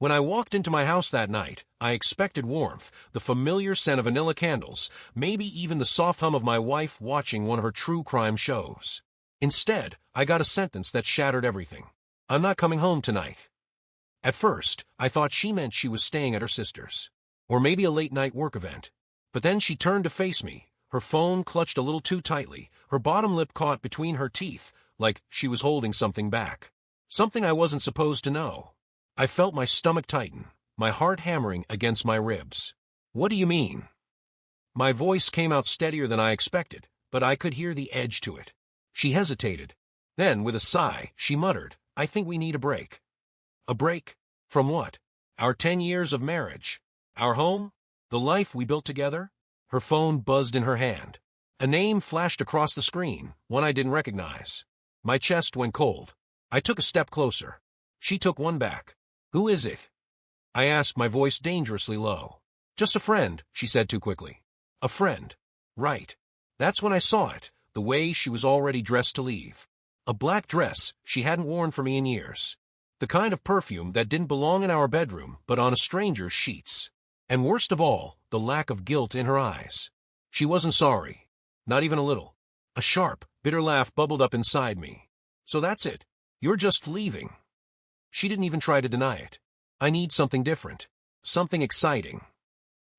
When I walked into my house that night, I expected warmth, the familiar scent of vanilla candles, maybe even the soft hum of my wife watching one of her true crime shows. Instead, I got a sentence that shattered everything. "I'm not coming home tonight." At first, I thought she meant she was staying at her sister's. Or maybe a late-night work event. But then she turned to face me, her phone clutched a little too tightly, her bottom lip caught between her teeth, like she was holding something back. Something I wasn't supposed to know. I felt my stomach tighten, my heart hammering against my ribs. "What do you mean?" My voice came out steadier than I expected, but I could hear the edge to it. She hesitated. Then, with a sigh, she muttered, "I think we need a break." A break? From what? Our 10 years of marriage? Our home? The life we built together? Her phone buzzed in her hand. A name flashed across the screen, one I didn't recognize. My chest went cold. I took a step closer. She took one back. "Who is it?" I asked, my voice dangerously low. "Just a friend," she said too quickly. A friend. Right. That's when I saw it, the way she was already dressed to leave. A black dress she hadn't worn for me in years. The kind of perfume that didn't belong in our bedroom, but on a stranger's sheets. And worst of all, the lack of guilt in her eyes. She wasn't sorry. Not even a little. A sharp, bitter laugh bubbled up inside me. "So that's it. You're just leaving." She didn't even try to deny it. "I need something different. Something exciting."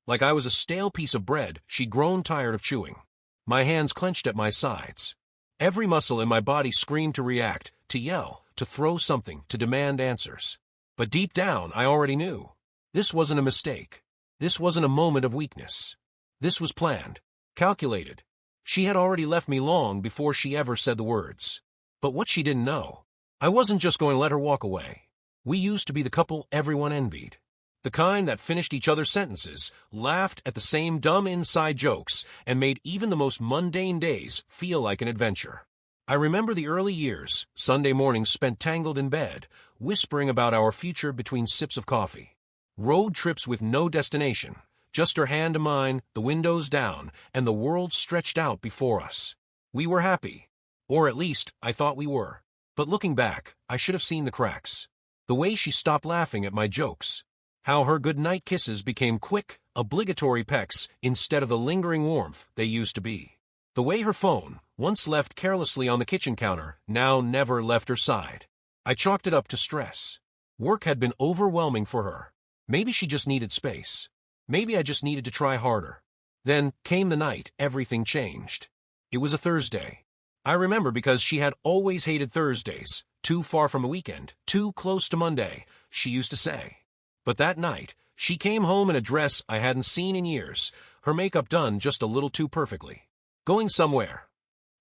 Like I was a stale piece of bread she'd grown tired of chewing. My hands clenched at my sides. Every muscle in my body screamed to react, to yell, to throw something, to demand answers. But deep down, I already knew. This wasn't a mistake. This wasn't a moment of weakness. This was planned, calculated. She had already left me long before she ever said the words. But what she didn't know, I wasn't just going to let her walk away. We used to be the couple everyone envied. The kind that finished each other's sentences, laughed at the same dumb inside jokes, and made even the most mundane days feel like an adventure. I remember the early years, Sunday mornings spent tangled in bed, whispering about our future between sips of coffee. Road trips with no destination, just her hand to mine, the windows down, and the world stretched out before us. We were happy. Or at least, I thought we were. But looking back, I should have seen the cracks. The way she stopped laughing at my jokes. How her goodnight kisses became quick, obligatory pecks instead of the lingering warmth they used to be. The way her phone, once left carelessly on the kitchen counter, now never left her side. I chalked it up to stress. Work had been overwhelming for her. Maybe she just needed space. Maybe I just needed to try harder. Then came the night everything changed. It was a Thursday. I remember because she had always hated Thursdays, too far from a weekend, too close to Monday, she used to say. But that night, she came home in a dress I hadn't seen in years, her makeup done just a little too perfectly. "Going somewhere?"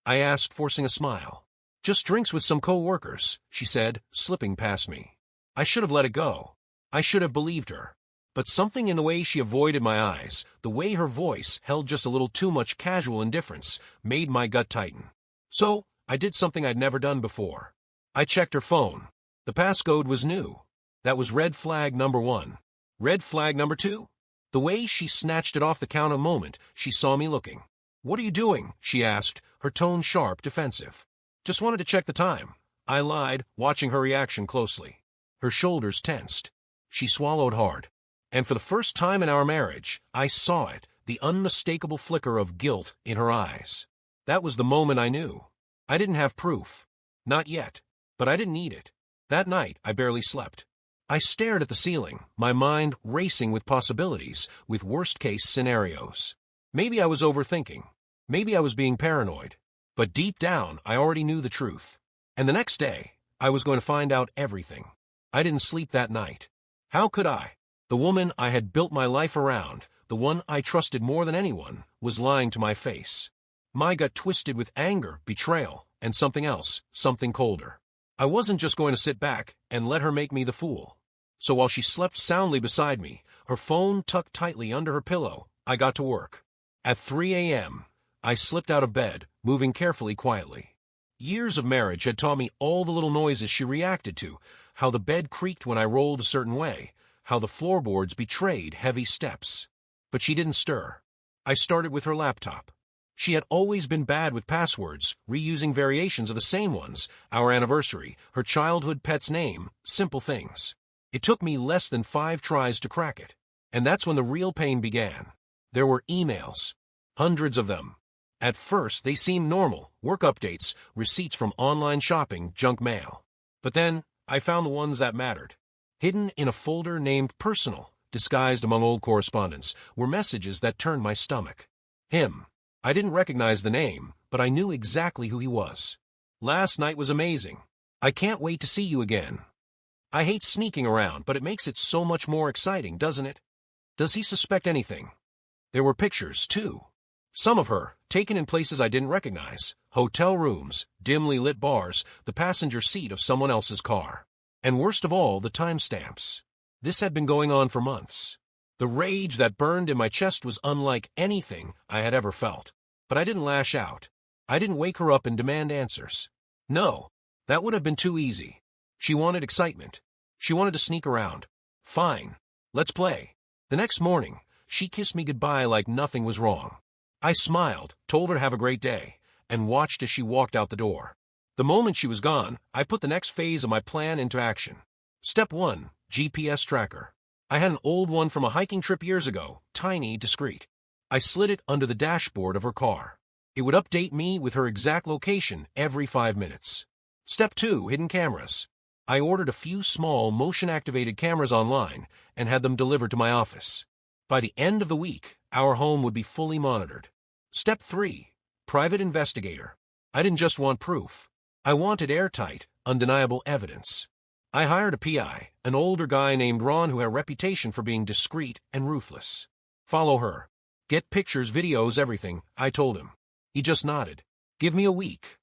I asked, forcing a smile. "Just drinks with some co-workers," she said, slipping past me. I should have let it go. I should have believed her. But something in the way she avoided my eyes, the way her voice held just a little too much casual indifference, made my gut tighten. So, I did something I'd never done before. I checked her phone. The passcode was new. That was red flag number 1. Red flag number 2? The way she snatched it off the counter a moment she saw me looking. "What are you doing?" she asked, her tone sharp, defensive. "Just wanted to check the time." I lied, watching her reaction closely. Her shoulders tensed. She swallowed hard. And for the first time in our marriage, I saw it, the unmistakable flicker of guilt in her eyes. That was the moment I knew. I didn't have proof. Not yet. But I didn't need it. That night, I barely slept. I stared at the ceiling, my mind racing with possibilities, with worst-case scenarios. Maybe I was overthinking. Maybe I was being paranoid. But deep down, I already knew the truth. And the next day, I was going to find out everything. I didn't sleep that night. How could I? The woman I had built my life around, the one I trusted more than anyone, was lying to my face. My gut twisted with anger, betrayal, and something else, something colder. I wasn't just going to sit back and let her make me the fool. So while she slept soundly beside me, her phone tucked tightly under her pillow, I got to work. At 3 a.m., I slipped out of bed, moving carefully, quietly. Years of marriage had taught me all the little noises she reacted to, how the bed creaked when I rolled a certain way, how the floorboards betrayed heavy steps. But she didn't stir. I started with her laptop. She had always been bad with passwords, reusing variations of the same ones, our anniversary, her childhood pet's name, simple things. It took me less than 5 tries to crack it. And that's when the real pain began. There were emails. Hundreds of them. At first, they seemed normal, work updates, receipts from online shopping, junk mail. But then, I found the ones that mattered. Hidden in a folder named Personal, disguised among old correspondence, were messages that turned my stomach. Him. I didn't recognize the name, but I knew exactly who he was. Last night was amazing. I can't wait to see you again. I hate sneaking around, but it makes it so much more exciting, doesn't it? Does he suspect anything? There were pictures, too. Some of her, taken in places I didn't recognize. Hotel rooms, dimly lit bars, the passenger seat of someone else's car. And worst of all, the timestamps. This had been going on for months. The rage that burned in my chest was unlike anything I had ever felt. But I didn't lash out. I didn't wake her up and demand answers. No, that would have been too easy. She wanted excitement. She wanted to sneak around. Fine. Let's play. The next morning, she kissed me goodbye like nothing was wrong. I smiled, told her to have a great day, and watched as she walked out the door. The moment she was gone, I put the next phase of my plan into action. Step 1. GPS tracker. I had an old one from a hiking trip years ago, tiny, discreet. I slid it under the dashboard of her car. It would update me with her exact location every 5 minutes. Step 2. Hidden cameras. I ordered a few small, motion-activated cameras online and had them delivered to my office. By the end of the week, our home would be fully monitored. Step 3. Private investigator. I didn't just want proof. I wanted airtight, undeniable evidence. I hired a PI, an older guy named Ron who had a reputation for being discreet and ruthless. Follow her. Get pictures, videos, everything, I told him. He just nodded. Give me a week.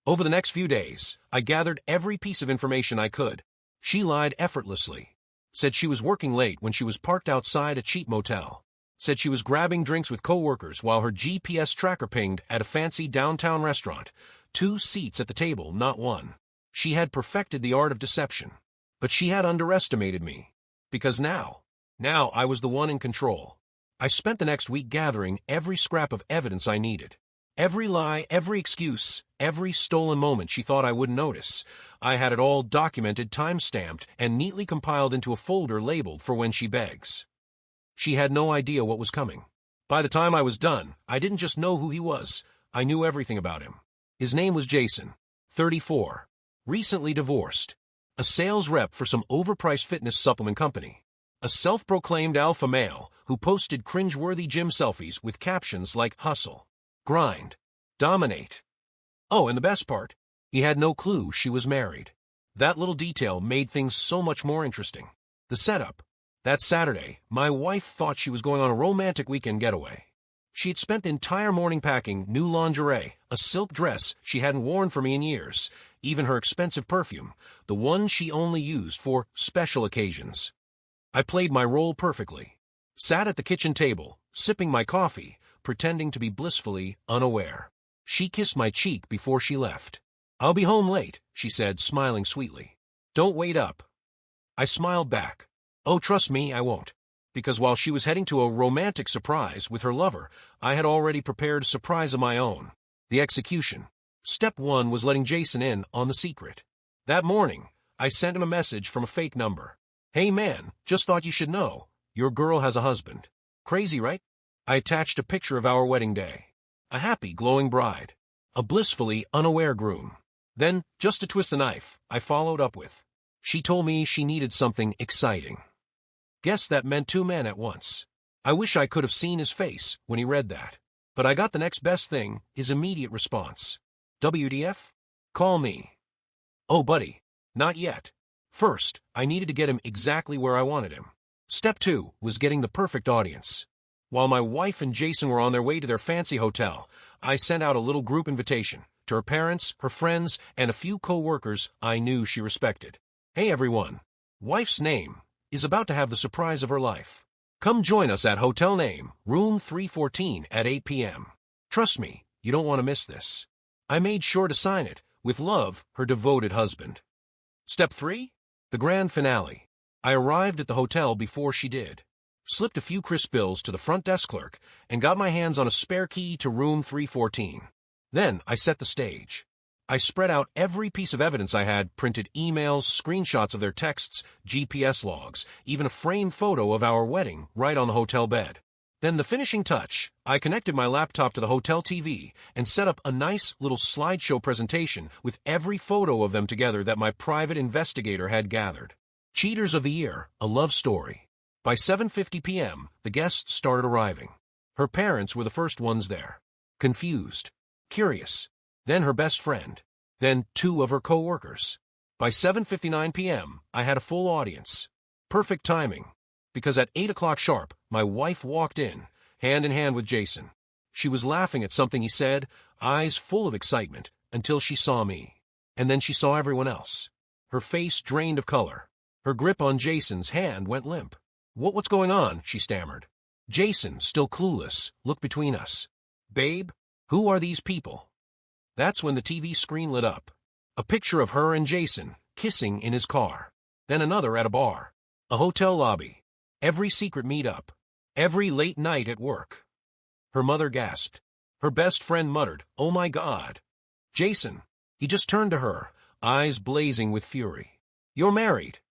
Over the next few days, I gathered every piece of information I could. She lied effortlessly. Said she was working late when she was parked outside a cheap motel. Said she was grabbing drinks with coworkers while her GPS tracker pinged at a fancy downtown restaurant. 2 seats at the table, not one. She had perfected the art of deception. But she had underestimated me. Because now I was the one in control. I spent the next week gathering every scrap of evidence I needed. Every lie, every excuse, every stolen moment she thought I wouldn't notice. I had it all documented, time-stamped, and neatly compiled into a folder labeled for when she begs. She had no idea what was coming. By the time I was done, I didn't just know who he was. I knew everything about him. His name was Jason, 34, recently divorced, a sales rep for some overpriced fitness supplement company, a self-proclaimed alpha male who posted cringeworthy gym selfies with captions like hustle, grind, dominate. Oh, and the best part, he had no clue she was married. That little detail made things so much more interesting. The setup. That Saturday, my wife thought she was going on a romantic weekend getaway. She had spent the entire morning packing new lingerie, a silk dress she hadn't worn for me in years, even her expensive perfume, the one she only used for special occasions. I played my role perfectly. Sat at the kitchen table, sipping my coffee, pretending to be blissfully unaware. She kissed my cheek before she left. "I'll be home late," she said, smiling sweetly. "Don't wait up." I smiled back. "Oh, trust me, I won't." Because while she was heading to a romantic surprise with her lover, I had already prepared a surprise of my own. The execution. Step 1 was letting Jason in on the secret. That morning, I sent him a message from a fake number. "Hey man, just thought you should know. Your girl has a husband. Crazy, right?" I attached a picture of our wedding day. A happy, glowing bride. A blissfully unaware groom. Then, just to twist the knife, I followed up with, "She told me she needed something exciting." Guess that meant 2 men at once. I wish I could have seen his face when he read that. But I got the next best thing, his immediate response. "WTF? Call me." "Oh, buddy, not yet. First, I needed to get him exactly where I wanted him." Step 2 was getting the perfect audience. While my wife and Jason were on their way to their fancy hotel, I sent out a little group invitation to her parents, her friends, and a few co-workers I knew she respected. "Hey everyone, wife's name is about to have the surprise of her life. Come join us at hotel name, room 314 at 8 p.m. Trust me, you don't want to miss this." I made sure to sign it, "With love, her devoted husband." Step 3? The grand finale. I arrived at the hotel before she did, slipped a few crisp bills to the front desk clerk, and got my hands on a spare key to room 314. Then I set the stage. I spread out every piece of evidence I had, printed emails, screenshots of their texts, GPS logs, even a framed photo of our wedding right on the hotel bed. Then the finishing touch, I connected my laptop to the hotel TV and set up a nice little slideshow presentation with every photo of them together that my private investigator had gathered. Cheaters of the Year, a love story. By 7:50 p.m., the guests started arriving. Her parents were the first ones there. Confused. Curious. Then her best friend. Then 2 of her co-workers. By 7:59 p.m., I had a full audience. Perfect timing. Because at 8 o'clock sharp, my wife walked in hand with Jason. She was laughing at something he said, eyes full of excitement, until she saw me. And then she saw everyone else. Her face drained of color. Her grip on Jason's hand went limp. What's going on?" she stammered. Jason, still clueless, looked between us. "Babe, who are these people?" That's when the TV screen lit up. A picture of her and Jason, kissing in his car. Then another at a bar. A hotel lobby. Every secret meet-up. Every late night at work. Her mother gasped. Her best friend muttered, "Oh my God." Jason, he just turned to her, eyes blazing with fury. "You're married."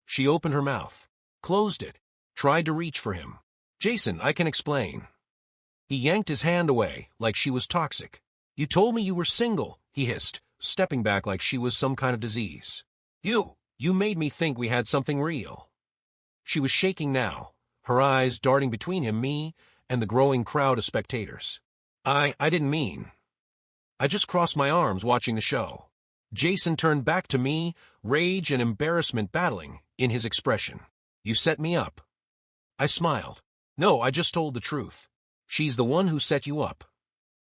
She opened her mouth, closed it, tried to reach for him. "Jason, I can explain." He yanked his hand away, like she was toxic. "You told me you were single," he hissed, stepping back like she was some kind of disease. You made me think we had something real." She was shaking now, her eyes darting between him, me, and the growing crowd of spectators. I didn't mean. I just crossed my arms watching the show." Jason turned back to me, rage and embarrassment battling in his expression. "You set me up." I smiled. "No, I just told the truth. She's the one who set you up."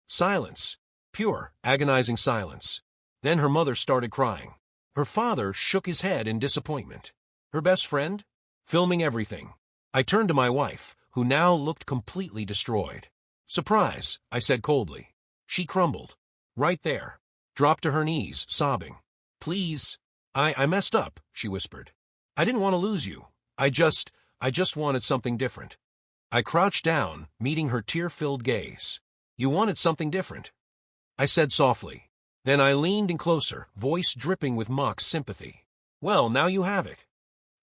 Silence. Pure, agonizing silence. Then her mother started crying. Her father shook his head in disappointment. Her best friend? Filming everything. I turned to my wife, who now looked completely destroyed. "Surprise," I said coldly. She crumbled. Right there. Dropped to her knees, sobbing. "Please. I messed up," she whispered. "I didn't want to lose you. I just wanted something different." I crouched down, meeting her tear-filled gaze. "You wanted something different," I said softly. Then I leaned in closer, voice dripping with mock sympathy. "Well, now you have it."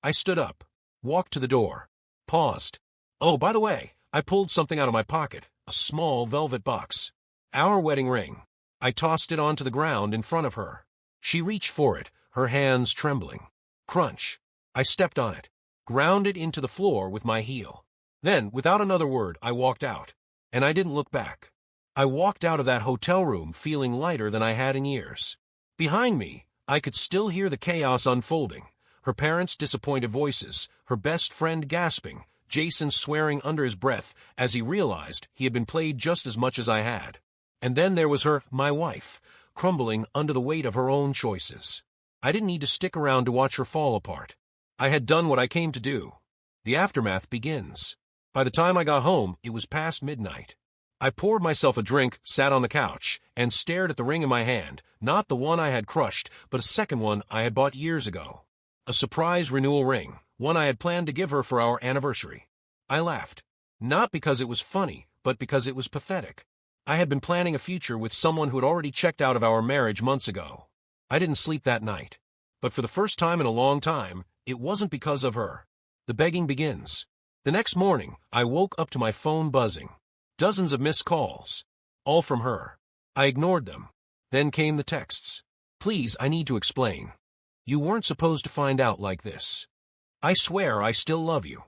I stood up, walked to the door, paused. "Oh, by the way, I pulled something out of my pocket, a small velvet box. Our wedding ring." I tossed it onto the ground in front of her. She reached for it, her hands trembling. Crunch. I stepped on it, ground it into the floor with my heel. Then, without another word, I walked out. And I didn't look back. I walked out of that hotel room feeling lighter than I had in years. Behind me, I could still hear the chaos unfolding. Her parents' disappointed voices, her best friend gasping, Jason swearing under his breath as he realized he had been played just as much as I had. And then there was her, my wife, crumbling under the weight of her own choices. I didn't need to stick around to watch her fall apart. I had done what I came to do. The aftermath begins. By the time I got home, it was past midnight. I poured myself a drink, sat on the couch, and stared at the ring in my hand, not the one I had crushed, but a second one I had bought years ago. A surprise renewal ring, one I had planned to give her for our anniversary. I laughed. Not because it was funny, but because it was pathetic. I had been planning a future with someone who had already checked out of our marriage months ago. I didn't sleep that night. But for the first time in a long time, it wasn't because of her. The begging begins. The next morning, I woke up to my phone buzzing. Dozens of missed calls. All from her. I ignored them. Then came the texts. "Please, I need to explain. You weren't supposed to find out like this. I swear I still love you.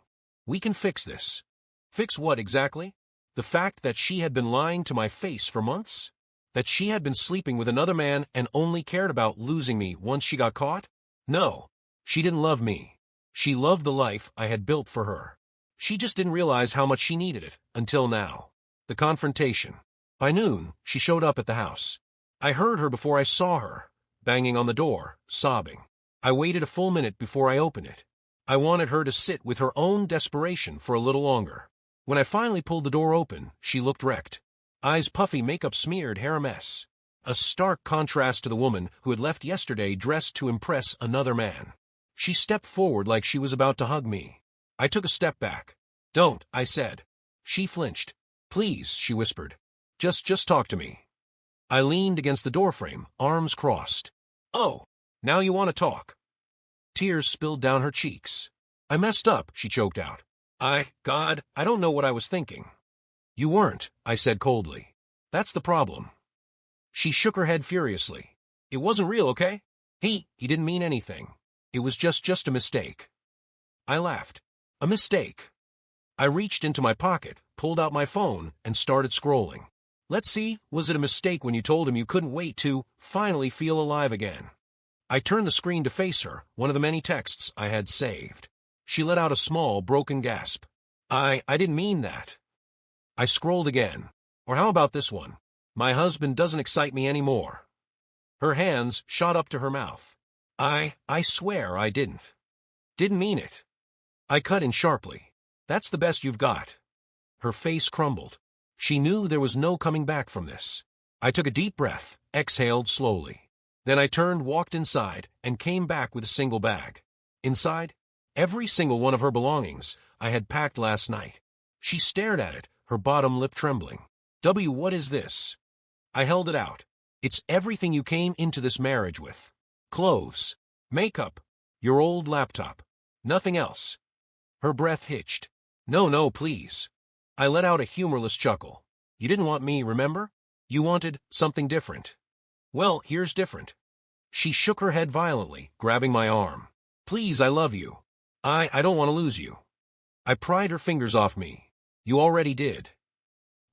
We can fix this." Fix what exactly? The fact that she had been lying to my face for months? That she had been sleeping with another man and only cared about losing me once she got caught? No, she didn't love me. She loved the life I had built for her. She just didn't realize how much she needed it, until now. The confrontation. By noon, she showed up at the house. I heard her before I saw her, banging on the door, sobbing. I waited a full minute before I opened it. I wanted her to sit with her own desperation for a little longer. When I finally pulled the door open, she looked wrecked. Eyes puffy, makeup smeared, hair a mess. A stark contrast to the woman who had left yesterday dressed to impress another man. She stepped forward like she was about to hug me. I took a step back. "Don't," I said. She flinched. "Please," she whispered. Just talk to me." I leaned against the doorframe, arms crossed. "Oh, now you want to talk." Tears spilled down her cheeks. "I messed up," she choked out. God, I don't know what I was thinking." "You weren't," I said coldly. "That's the problem." She shook her head furiously. "It wasn't real, okay? He didn't mean anything. It was just a mistake." I laughed. "A mistake?" I reached into my pocket, pulled out my phone, and started scrolling. Let's see, was it a mistake when you told him you couldn't wait to finally feel alive again? I turned the screen to face her, one of the many texts I had saved. She let out a small, broken gasp. I didn't mean that." I scrolled again. "Or how about this one? My husband doesn't excite me anymore." Her hands shot up to her mouth. I swear I didn't. Didn't mean it." I cut in sharply. "That's the best you've got." Her face crumbled. She knew there was no coming back from this. I took a deep breath, exhaled slowly. Then I turned, walked inside, and came back with a single bag. Inside, every single one of her belongings I had packed last night. She stared at it, her bottom lip trembling. What is this?" I held it out. "It's everything you came into this marriage with. Clothes, makeup, your old laptop. Nothing else." Her breath hitched. No, please." I let out a humorless chuckle. "You didn't want me, remember? You wanted something different. Well, here's different." She shook her head violently, grabbing my arm. "Please, I love you. I don't want to lose you." I pried her fingers off me. "You already did."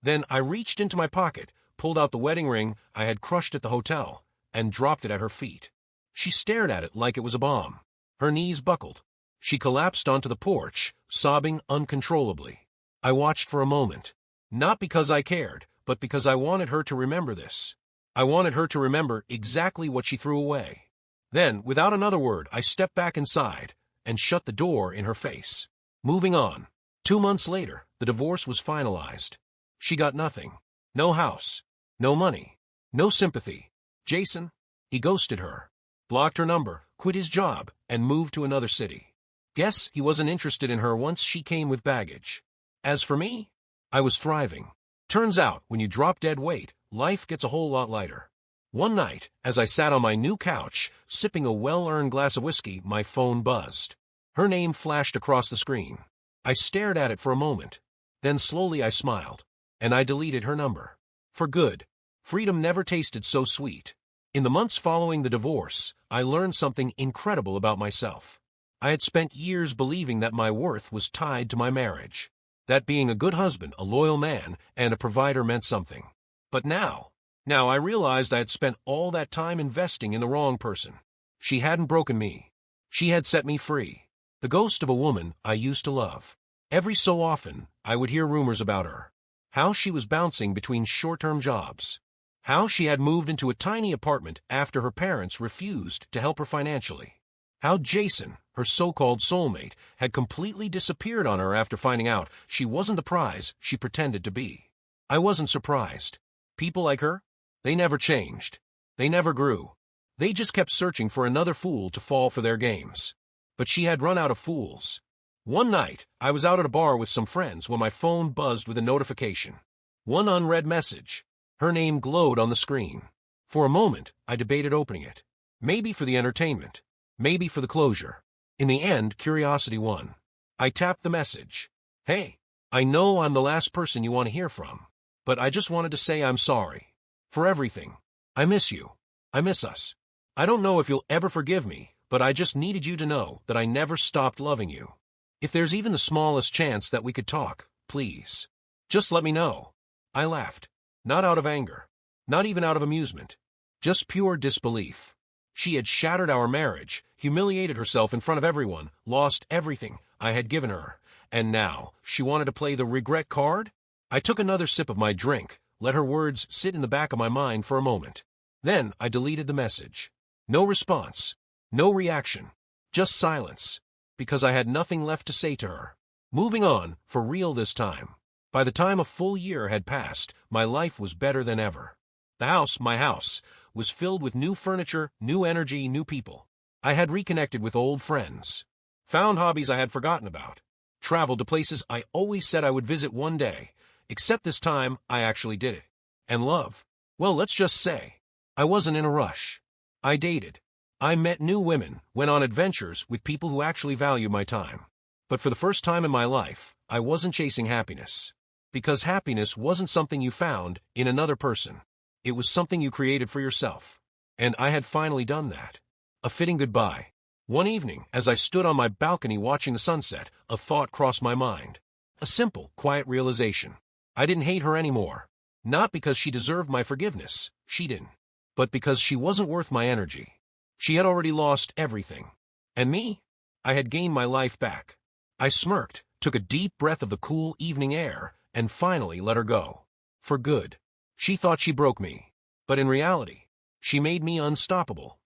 Then I reached into my pocket, pulled out the wedding ring I had crushed at the hotel, and dropped it at her feet. She stared at it like it was a bomb. Her knees buckled. She collapsed onto the porch, sobbing uncontrollably. I watched for a moment. Not because I cared, but because I wanted her to remember this. I wanted her to remember exactly what she threw away. Then, without another word, I stepped back inside and shut the door in her face. Moving on. 2 months later, the divorce was finalized. She got nothing. No house. No money. No sympathy. Jason, he ghosted her. Blocked her number, quit his job, and moved to another city. Guess he wasn't interested in her once she came with baggage. As for me, I was thriving. Turns out, when you drop dead weight, life gets a whole lot lighter. One night, as I sat on my new couch, sipping a well-earned glass of whiskey, my phone buzzed. Her name flashed across the screen. I stared at it for a moment. Then slowly I smiled, and I deleted her number. For good. Freedom never tasted so sweet. In the months following the divorce, I learned something incredible about myself. I had spent years believing that my worth was tied to my marriage. That being a good husband, a loyal man, and a provider meant something. But now I realized I had spent all that time investing in the wrong person. She hadn't broken me. She had set me free. The ghost of a woman I used to love. Every so often, I would hear rumors about her. How she was bouncing between short-term jobs. How she had moved into a tiny apartment after her parents refused to help her financially. How Jason, her so-called soulmate, had completely disappeared on her after finding out she wasn't the prize she pretended to be. I wasn't surprised. People like her, they never changed. They never grew. They just kept searching for another fool to fall for their games. But she had run out of fools. One night, I was out at a bar with some friends when my phone buzzed with a notification. One unread message. Her name glowed on the screen. For a moment, I debated opening it. Maybe for the entertainment. Maybe for the closure. In the end, curiosity won. I tapped the message. "Hey, I know I'm the last person you want to hear from, but I just wanted to say I'm sorry. For everything. I miss you. I miss us. I don't know if you'll ever forgive me, but I just needed you to know that I never stopped loving you. If there's even the smallest chance that we could talk, please. Just let me know." I laughed. Not out of anger. Not even out of amusement. Just pure disbelief. She had shattered our marriage, humiliated herself in front of everyone, lost everything I had given her, and now she wanted to play the regret card? I took another sip of my drink, let her words sit in the back of my mind for a moment. Then I deleted the message. No response. No reaction. Just silence. Because I had nothing left to say to her. Moving on, for real this time. By the time a full year had passed, my life was better than ever. The house, my house, was filled with new furniture, new energy, new people. I had reconnected with old friends. Found hobbies I had forgotten about. Traveled to places I always said I would visit one day, except this time I actually did it. And love. Well, let's just say, I wasn't in a rush. I dated. I met new women, went on adventures with people who actually value my time. But for the first time in my life, I wasn't chasing happiness. Because happiness wasn't something you found in another person. It was something you created for yourself. And I had finally done that. A fitting goodbye. One evening, as I stood on my balcony watching the sunset, a thought crossed my mind. A simple, quiet realization. I didn't hate her anymore. Not because she deserved my forgiveness, she didn't. But because she wasn't worth my energy. She had already lost everything. And me? I had gained my life back. I smirked, took a deep breath of the cool evening air, and finally let her go. For good. She thought she broke me. But in reality, she made me unstoppable.